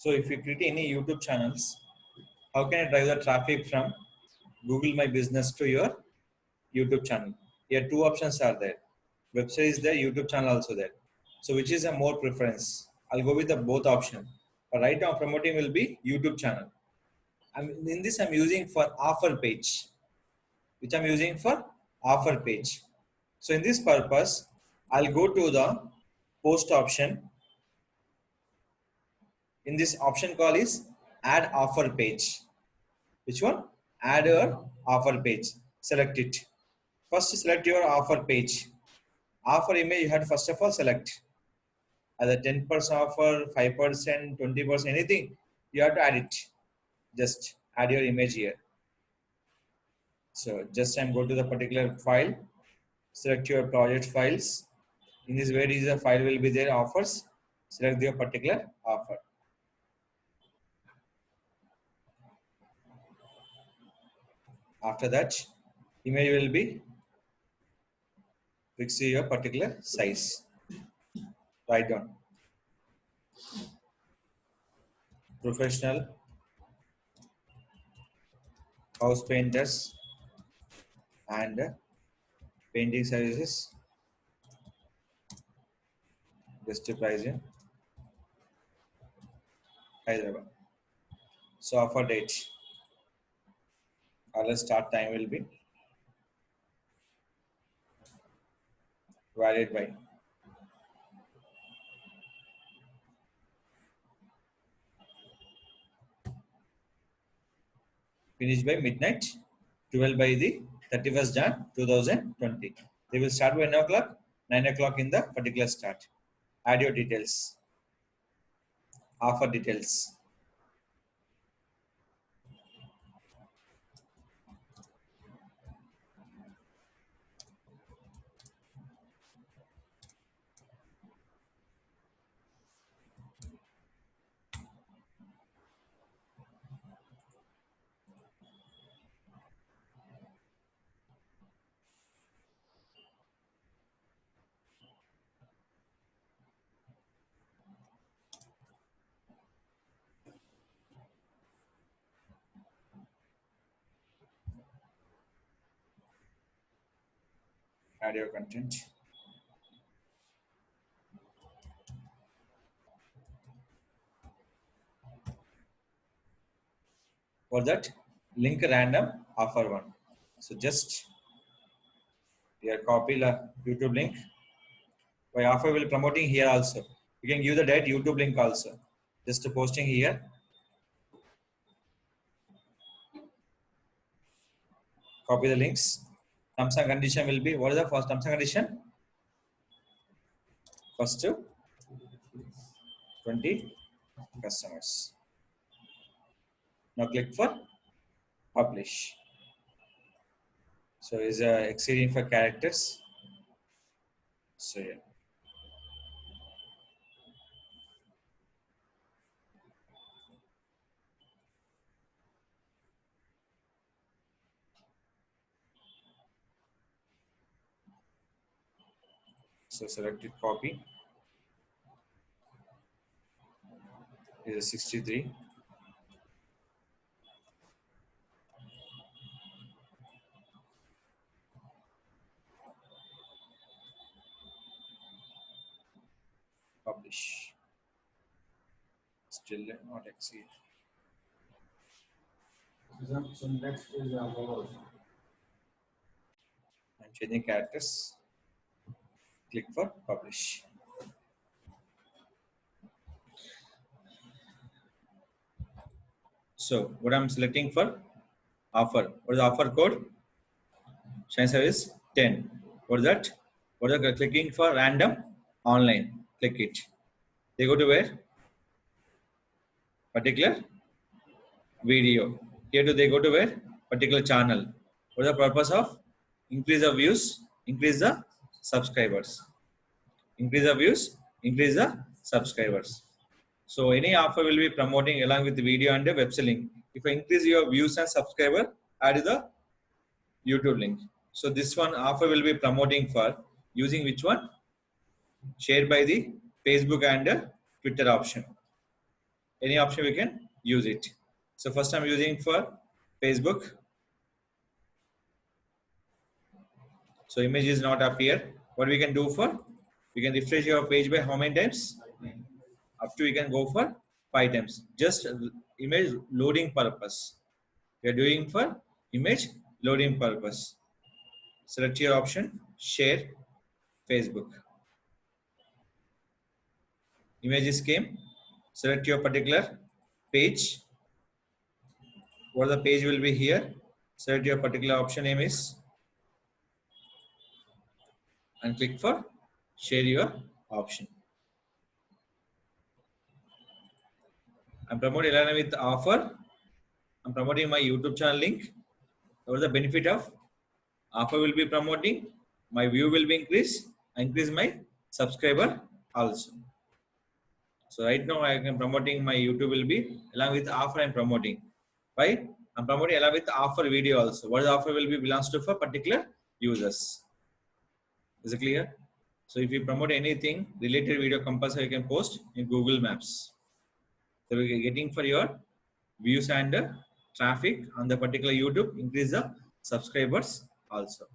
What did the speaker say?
So if you create any YouTube channels, how can I drive the traffic from Google My Business to your YouTube channel? Here two options are there. Website is there, YouTube channel also there. So which is a more preference? I'll go with the both option. But right now promoting will be YouTube channel. In this I'm using for offer page, which I'm using for offer page. So in this purpose, I'll go to the post option. In this option call is add offer page. Which one? Add your offer page. Select it. First select your offer page. Offer image you have to first of all select. Either 10% offer, 5%, 20%, anything. You have to add it. Just add your image here. So just I'm go to the particular file. Select your project files. In this where is the file will be there offers. Select your particular offer. After that, image will be fix your particular size. Write down professional house painters and painting services. Best price in Hyderabad. So offer date. Our start time will be valid by finish by midnight 12 by the 31st Jan 2020. They will start by 9 o'clock, 9 o'clock in the particular start. Add your details, offer details. Add your content. For that, link random offer one. So just here copy the YouTube link. My offer will promoting here also. You can give the direct YouTube link also. Just posting here. Copy the links. Terms and condition will be, what is the first terms and condition? First to 20 customers. Now click for publish. So is exceeding for characters. So yeah. So selected copy is a 63. Publish. Still not exceed. So next is follows. I'm changing characters. Click for publish. So what I'm selecting for offer. What is the offer code? Shine service 10. What is that? What are they clicking for? Random online. Click it. They go to where? Particular video. Here do they go to where? Particular channel. What is the purpose of? Increase the views, increase the subscribers. Increase the views, increase the subscribers. So any offer will be promoting along with the video and the website link. If I increase your views and subscriber, add the YouTube link. So this one offer will be promoting for using which one? Shared by the Facebook and Twitter option. any option we can use it. So first I'm using for Facebook. So image is not appear. What we can do for? We can refresh your page by how many times? Up to we can go for 5 times. Just image loading purpose. We are doing for image loading purpose. Select your option, share, Facebook. Images came. Select your particular page. What the page will be here. Select your particular option name is and click for share your option. I'm promoting Elana with offer. I'm promoting my YouTube channel link. What is the benefit of offer will be promoting? My view will be increase my subscriber also. So right now I am promoting my YouTube will be along with offer I'm promoting. Right? I'm promoting along with offer video also. What the offer will be belongs to for particular users. Is it clear? So if you promote anything related video compulsory you can post in Google Maps. So we're getting for your views and traffic on the particular YouTube, increase the subscribers also.